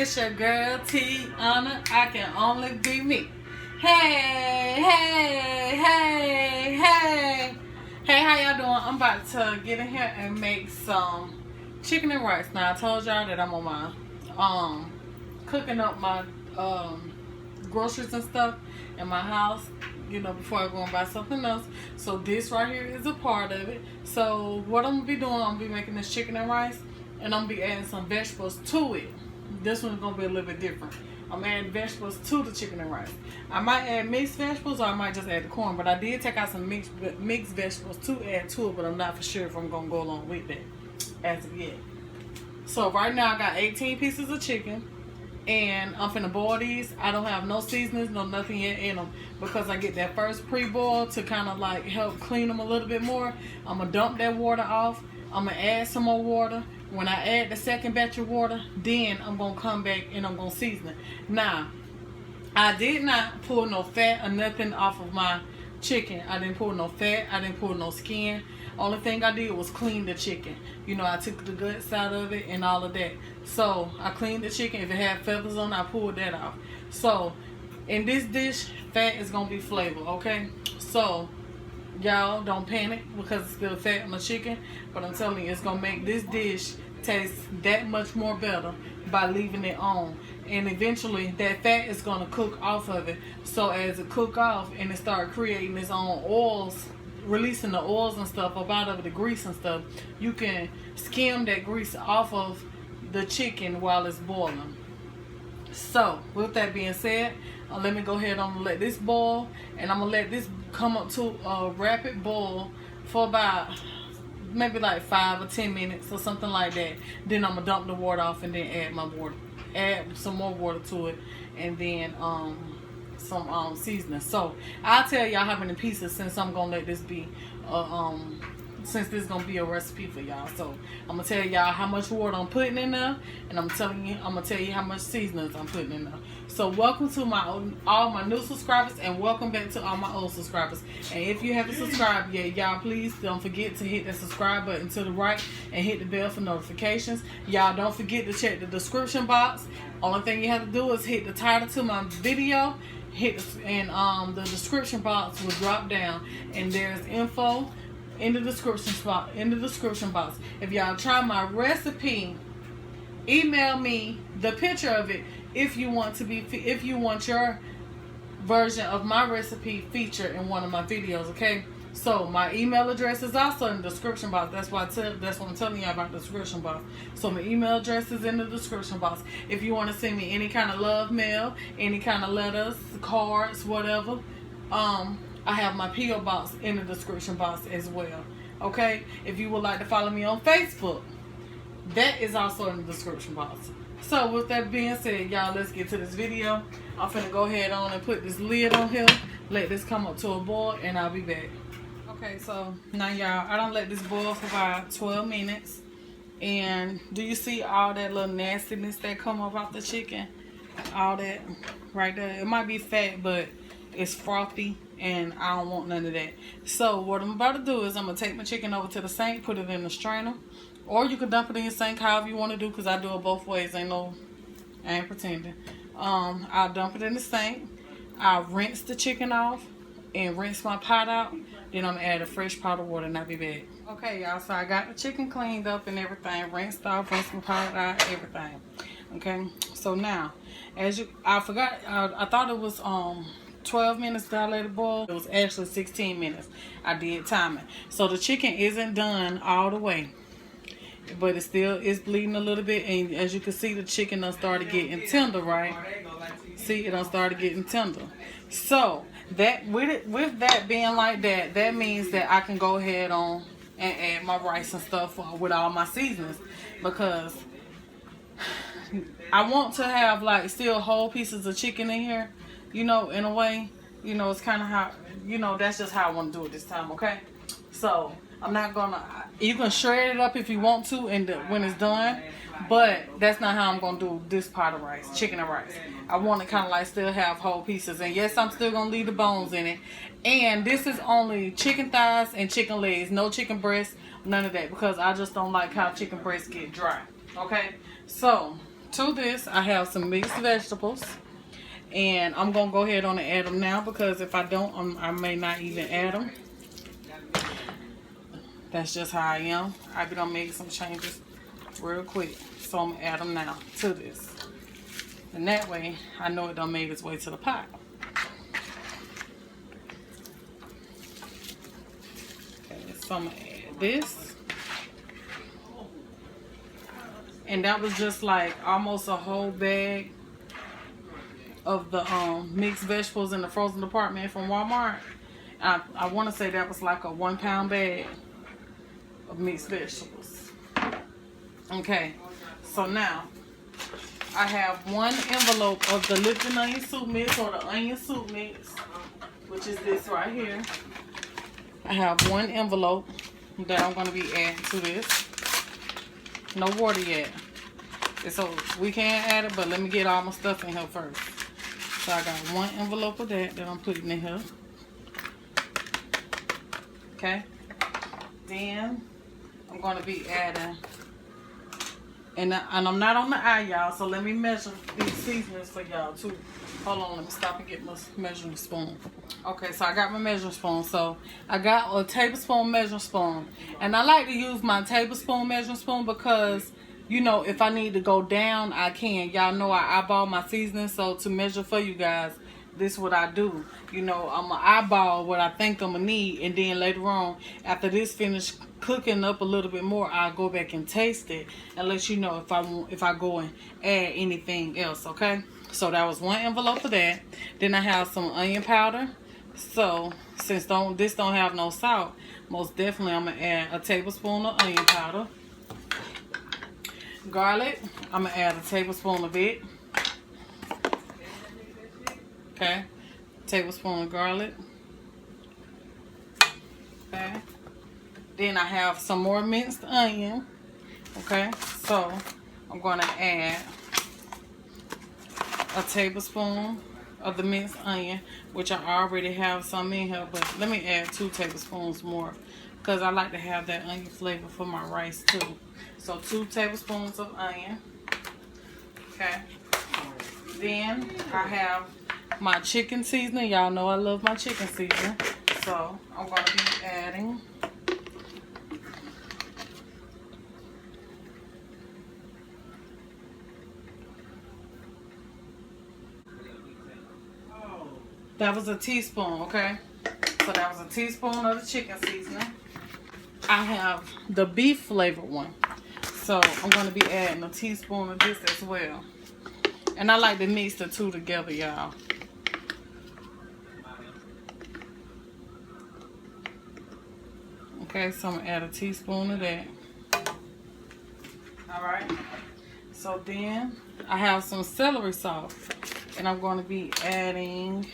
It's your girl Tiana. I can only be me. Hey, hey, hey, hey. Hey, how y'all doing? I'm about to get in here and make some chicken and rice. Now I told y'all that I'm on my cooking up my groceries and stuff in my house, you know, before I go and buy something else. So this right here is a part of it. So what I'm gonna be doing, I'm gonna be making this chicken and rice, and I'm gonna be adding some vegetables to it. This one's gonna be a little bit different. I'm adding vegetables to the chicken and rice. I might add mixed vegetables, or I might just add the corn, but I did take out some mixed vegetables to add to it, but I'm not for sure if I'm gonna go along with that as of yet. So right now I got 18 pieces of chicken, and I'm finna boil these. I don't have no seasonings, no nothing yet in them, because I get that first pre-boil to kind of like help clean them a little bit more. I'm gonna dump that water off. I'm gonna add some more water. When I add the second batch of water, then I'm gonna come back and I'm gonna season it. Now, I did not pull no fat or nothing off of my chicken. I didn't pull no fat. I didn't pull no skin. Only thing I did was clean the chicken. You know, I took the guts out of it and all of that. So I cleaned the chicken. If it had feathers on it, I pulled that off. So in this dish, fat is gonna be flavor, okay? So y'all don't panic because it's still fat on the chicken, but I'm telling you, it's gonna make this dish taste that much more better by leaving it on. And eventually that fat is gonna cook off of it. So as it cook off and it start creating its own oils, releasing the oils and stuff up out of the grease and stuff, you can skim that grease off of the chicken while it's boiling. So with that being said, let me go ahead and let this boil, and I'm gonna let this come up to a rapid boil for about maybe like 5 or 10 minutes or something like that. Then I'm gonna dump the water off and then add my water, add some more water to it, and then some seasoning. So I'll tell y'all how many pieces, since I'm gonna let this be since this is gonna be a recipe for y'all. So I'm gonna tell y'all how much water I'm putting in there, and I'm gonna tell you how much seasonings I'm putting in there. So welcome to all my new subscribers, and welcome back to all my old subscribers. And if you haven't subscribed yet, y'all please don't forget to hit that subscribe button to the right and hit the bell for notifications. Y'all don't forget to check the description box. Only thing you have to do is hit the title to my video, and the description box will drop down, and there's info in the description box. If y'all try my recipe, email me the picture of it if you want your version of my recipe featured in one of my videos, okay? So my email address is also in the description box. That's what I'm telling you about the description box. So my email address is in the description box. If you want to send me any kind of love mail, any kind of letters, cards, whatever, I have my P.O. box in the description box as well, okay? If you would like to follow me on Facebook, that is also in the description box. So with that being said, y'all, let's get to this video. I'm finna go ahead on and put this lid on here, let this come up to a boil, and I'll be back. Okay, so now y'all, I done let this boil for about 12 minutes. And do you see all that little nastiness that come up off the chicken? All that right there. It might be fat, but it's frothy, and I don't want none of that. So what I'm about to do is I'm gonna take my chicken over to the sink, put it in the strainer, or you can dump it in your sink, however you want to do, because I do it both ways. I ain't pretending. I'll dump it in the sink. I'll rinse the chicken off and rinse my pot out. Then I'm gonna add a fresh pot of water, and I'll be back. Okay, y'all, so I got the chicken cleaned up and everything, rinsed off, rinsed my pot out, everything. Okay, so now, I forgot, I thought it was 12 minutes that I let it boil. It was actually 16 minutes. I did time it. So the chicken isn't done all the way, but it still is bleeding a little bit. And as you can see, the chicken done started getting tender, right? See, it done started getting tender. So that with that being like that, that means that I can go ahead on and add my rice and stuff with all my seasonings, because I want to have like still whole pieces of chicken in here. You know, in a way, you know, it's kind of how, you know, that's just how I want to do it this time, okay? So I'm not gonna, you can shred it up if you want to when it's done, but that's not how I'm gonna do this pot of rice, chicken and rice. I want to kind of like still have whole pieces, and yes, I'm still gonna leave the bones in it. And this is only chicken thighs and chicken legs, no chicken breasts, none of that, because I just don't like how chicken breasts get dry, okay? So to this, I have some mixed vegetables. And I'm going to go ahead on and add them now, because if I don't, I may not even add them. That's just how I am. I be done make some changes real quick. So I'm going to add them now to this. And that way, I know it done made its way to the pot. Okay, so I'm going to add this. And that was just like almost a whole bag of the mixed vegetables in the frozen department from Walmart. I want to say that was like a 1 pound bag of mixed vegetables. Okay, so now I have 1 envelope of the Lipton onion soup mix, or the onion soup mix, which is this right here. I have 1 envelope that I'm going to be adding to this. No water yet. So we can add it, but let me get all my stuff in here first. So I got 1 envelope of that I'm putting in here. Okay. Then I'm going to be adding, and I'm not on the eye, y'all, so let me measure these seasonings for y'all too. Hold on, let me stop and get my measuring spoon. Okay, so I got my measuring spoon. So I got a tablespoon measuring spoon. And I like to use my tablespoon measuring spoon because, you know, if I need to go down, I can. Y'all know I eyeball my seasoning, so to measure for you guys, this is what I do. You know, I'm going to eyeball what I think I'm going to need, and then later on, after this finished cooking up a little bit more, I'll go back and taste it and let you know if I go and add anything else, okay? So that was 1 envelope of that. Then I have some onion powder. So since this don't have no salt, most definitely I'm going to add a tablespoon of onion powder. Garlic, I'm going to add a tablespoon of it. Okay, tablespoon of garlic. Okay, then I have some more minced onion. Okay, so I'm going to add a tablespoon of the minced onion, which I already have some in here, but let me add 2 tablespoons more because I like to have that onion flavor for my rice too. So 2 tablespoons of onion. Okay, then I have my chicken seasoning. Y'all know I love my chicken seasoning, so I'm going to be adding that was a teaspoon. Okay, so that was a teaspoon of the chicken seasoning. I have the beef flavored one, so I'm going to be adding a teaspoon of this as well. And I like to mix the 2 together, y'all. Okay, so I'm going to add a teaspoon of that. Alright. So then I have some celery salt. And I'm going to be adding,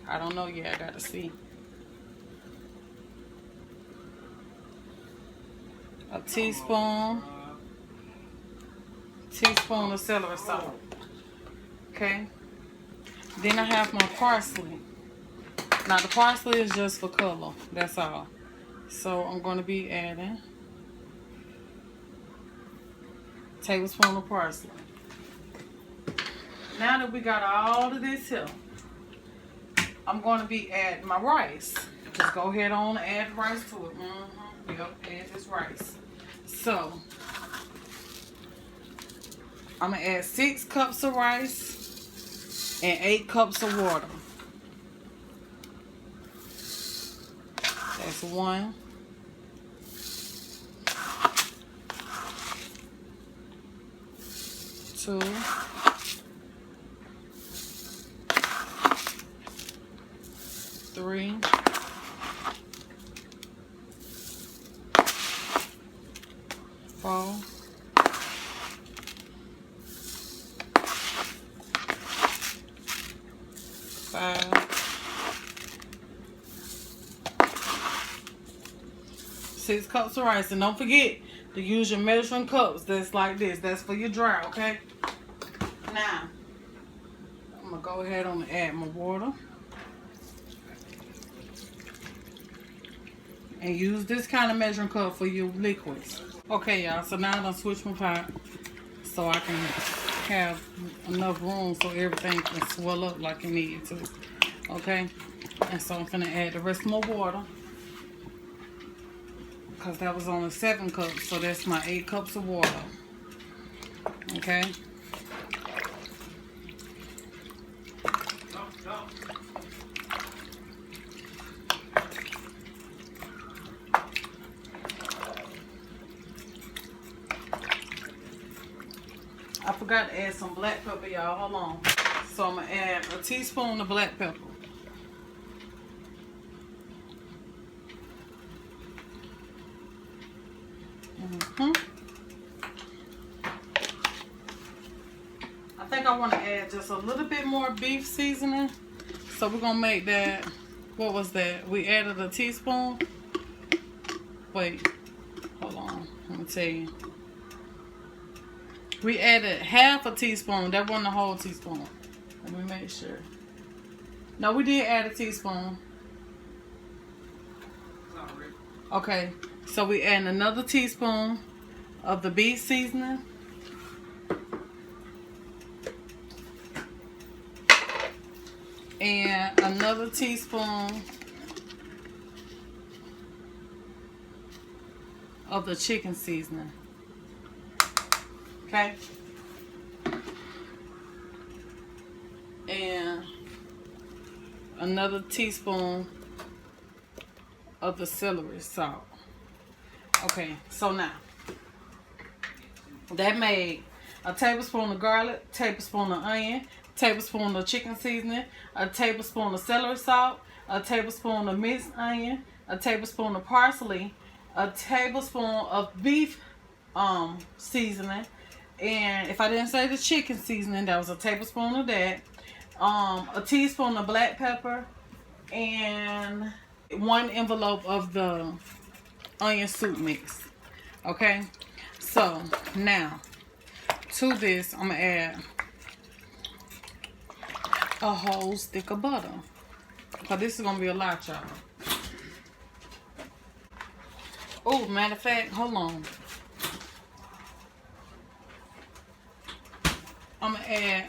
I don't know yet, I got to see. A teaspoon of celery salt. Okay. Then I have my parsley. Now the parsley is just for color. That's all. So I'm going to be adding a tablespoon of parsley. Now that we got all of this here, I'm going to be adding my rice. Just go ahead on and add the rice to it. Yep, add this rice. So I'm going to add 6 cups of rice and 8 cups of water. That's 1. 2. 3. 4. 5. 6 cups of rice. And don't forget to use your measuring cups. That's like this. That's for your dry, okay? Now, I'm going to go ahead and add my water. And use this kind of measuring cup for your liquids. Okay, y'all. So now I'm going to switch my pot so I can have enough room so everything can swell up like it needs to. Okay, and so I'm gonna add the rest of my water, because that was only 7 cups, so that's my 8 cups of water. Okay. I forgot to add some black pepper, y'all. Hold on. So I'm going to add a teaspoon of black pepper. I think I want to add just a little bit more beef seasoning. So we're going to make that, what was that? We added a teaspoon. Wait, hold on. Let me tell you. We added half a teaspoon. That wasn't a whole teaspoon. Let me make sure. No, we did add a teaspoon. Okay, so we add another teaspoon of the beef seasoning. And another teaspoon of the chicken seasoning. Okay. And another teaspoon of the celery salt. Okay, so now that made a tablespoon of garlic, tablespoon of onion, tablespoon of chicken seasoning, a tablespoon of celery salt, a tablespoon of minced onion, a tablespoon of parsley, a tablespoon of beef seasoning, and if I didn't say the chicken seasoning, that was a tablespoon of that, a teaspoon of black pepper, and 1 envelope of the onion soup mix. Okay, so now to this I'm gonna add a whole stick of butter, because this is gonna be a lot, y'all. Oh, matter of fact, hold on. I'm gonna add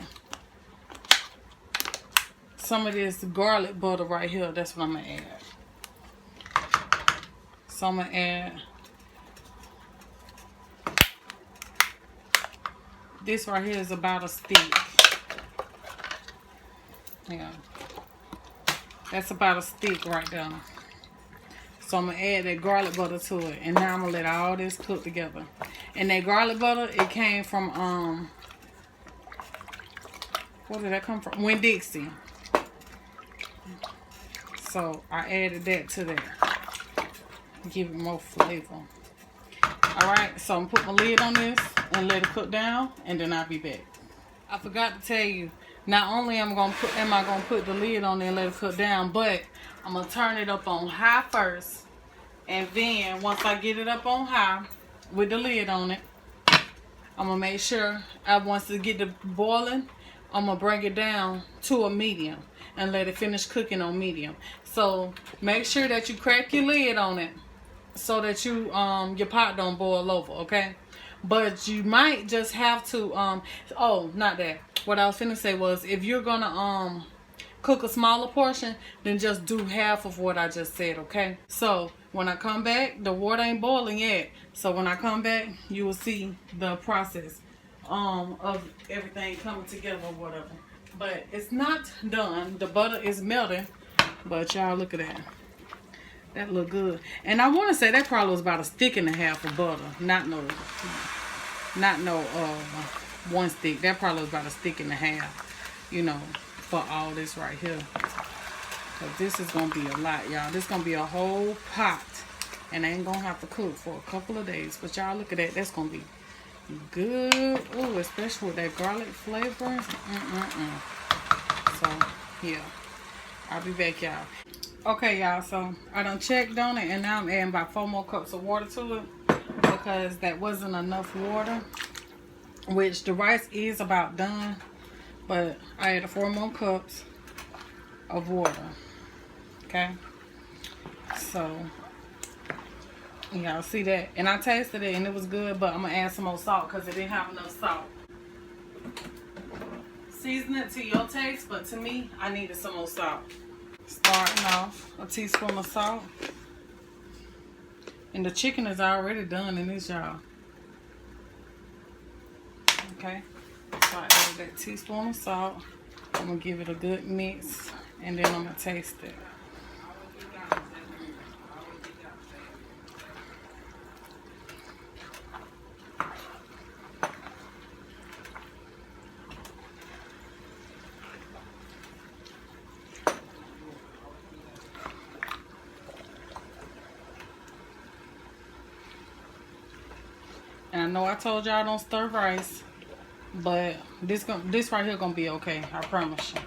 some of this garlic butter right here. That's what I'm gonna add. So I'm gonna add this right here is about a stick. Yeah, that's about a stick right there. So I'm gonna add that garlic butter to it, and now I'm gonna let all this cook together. And that garlic butter, it came from where did that come from? Winn-Dixie. So I added that to there. Give it more flavor. Alright, so I'm gonna put my lid on this and let it cook down, and then I'll be back. I forgot to tell you, not only am I gonna put the lid on there and let it cook down, but I'm gonna turn it up on high first, and then once I get it up on high with the lid on it, I'm gonna make sure once it get to boiling, I'm gonna bring it down to a medium and let it finish cooking on medium. So make sure that you crack your lid on it so that you your pot don't boil over, okay? But you might just have to oh, not that. What I was finna say was, if you're gonna cook a smaller portion, then just do half of what I just said, okay? So when I come back, the water ain't boiling yet. So when I come back, you will see the process of everything coming together or whatever. But it's not done. The butter is melting, but y'all look at that. That look good. And I want to say that probably was about a stick and a half of butter, not no 1 stick. That probably was about a stick and a half, you know, for all this right here. Because this is going to be a lot, y'all. This is going to be a whole pot, and I ain't going to have to cook for a couple of days. But y'all look at that. That's going to be good. Ooh, especially with that garlic flavor. So, yeah. I'll be back, y'all. Okay, y'all. So, I done checked on it, and now I'm adding about 4 more cups of water to it, because that wasn't enough water, which the rice is about done, but I added 4 more cups of water. Okay, so y'all see that, and I tasted it and it was good, but I'm gonna add some more salt because it didn't have enough salt. season it to your taste, but to me, I needed some more salt. Starting off, a teaspoon of salt. And the chicken is already done in this, y'all. Okay, so I added that teaspoon of salt. I'm going to give it a good mix, and then I'm going to taste it. And I know I told y'all don't stir rice, but this right here gonna be okay. I promise you.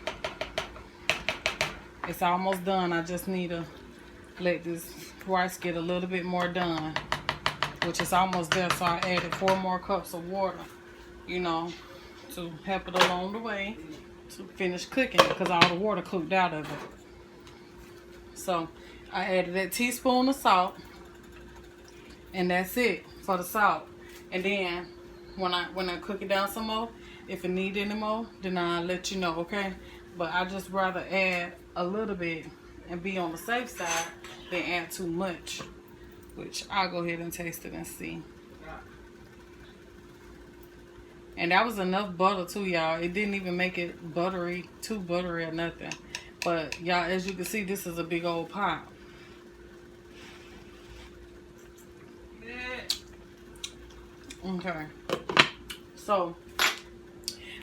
It's almost done. I just need to let this rice get a little bit more done, which is almost there. So I added 4 more cups of water, you know, to help it along the way to finish cooking, because all the water cooked out of it. So I added that teaspoon of salt, and that's it for the salt. And then when I cook it down some more, if it need any more, then I'll let you know, okay? But I just rather add a little bit and be on the safe side than add too much, which I'll go ahead and taste it and see. And that was enough butter too, y'all. It didn't even make it buttery, too buttery or nothing. But y'all, as you can see, this is a big old pot. Okay, so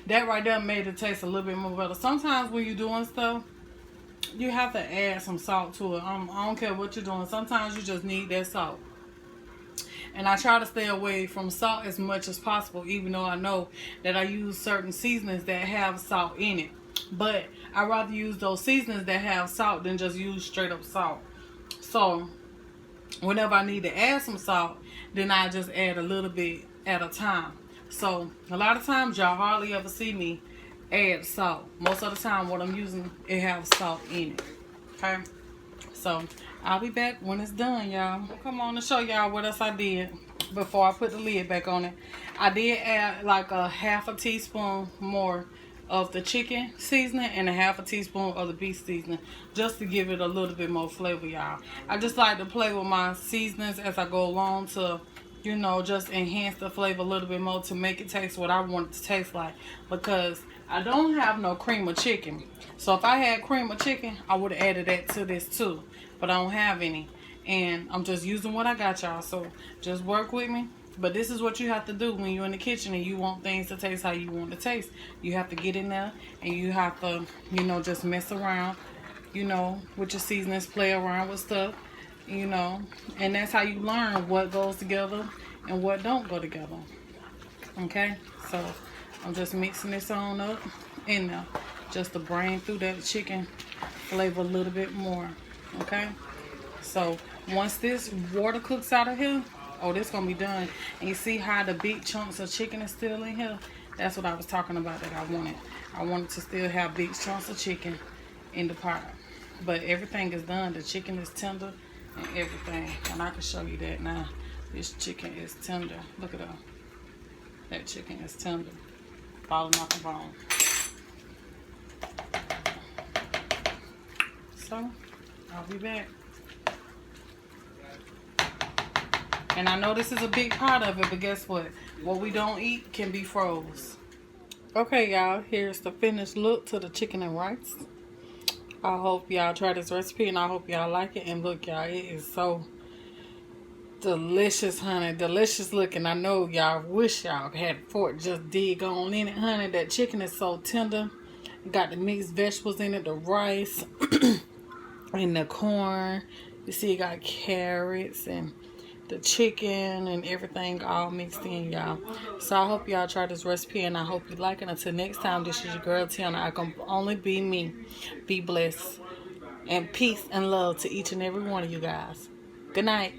that right there made it taste a little bit more better. Sometimes when you're doing stuff, you have to add some salt to it. I don't care what you're doing. Sometimes you just need that salt. And I try to stay away from salt as much as possible, even though I know that I use certain seasonings that have salt in it. But I'd rather use those seasonings that have salt than just use straight up salt. So whenever I need to add some salt, then I just add a little bit at a time. So a lot of times y'all hardly ever see me add salt. Most of the time what I'm using, it has salt in it. Okay, so I'll be back when it's done, y'all. Come on to show y'all what else I did before I put the lid back on it. I did add like a half a teaspoon more of the chicken seasoning and a half a teaspoon of the beef seasoning, just to give it a little bit more flavor, y'all. I just like to play with my seasonings as I go along to, you know, just enhance the flavor a little bit more to make it taste what I want it to taste like, because I don't have no cream of chicken. So if I had cream of chicken, I would have added that to this too, but I don't have any, and I'm just using what I got, y'all. So just work with me. But this is what you have to do when you're in the kitchen and you want things to taste how you want to taste. You have to get in there and you have to, you know, just mess around, you know, with your seasonings, play around with stuff, you know. And that's how you learn what goes together and what don't go together. Okay? So I'm just mixing this on up in there just to bring through that chicken flavor a little bit more. Okay? So once this water cooks out of here, oh, this gonna be done. And you see how the big chunks of chicken is still in here? That's what I was talking about that I wanted. I wanted to still have big chunks of chicken in the pot. But everything is done. The chicken is tender and everything. And I can show you that now. This chicken is tender. Look at that. That chicken is tender. Falling off the bone. So, I'll be back. And I know this is a big part of it, but guess what? What we don't eat can be froze. Okay, y'all, here's the finished look to the chicken and rice. I hope y'all try this recipe and I hope y'all like it. And look, y'all, it is so delicious, honey. Delicious looking. I know y'all wish y'all had fork just dig on in it, honey. That chicken is so tender. Got the mixed vegetables in it, the rice and the corn. You see, it got carrots and the chicken and everything all mixed in, y'all. So I hope y'all try this recipe and I hope you like it. Until next time, this is your girl Tiana. I can only be me. Be blessed. And peace and love to each and every one of you guys. Good night.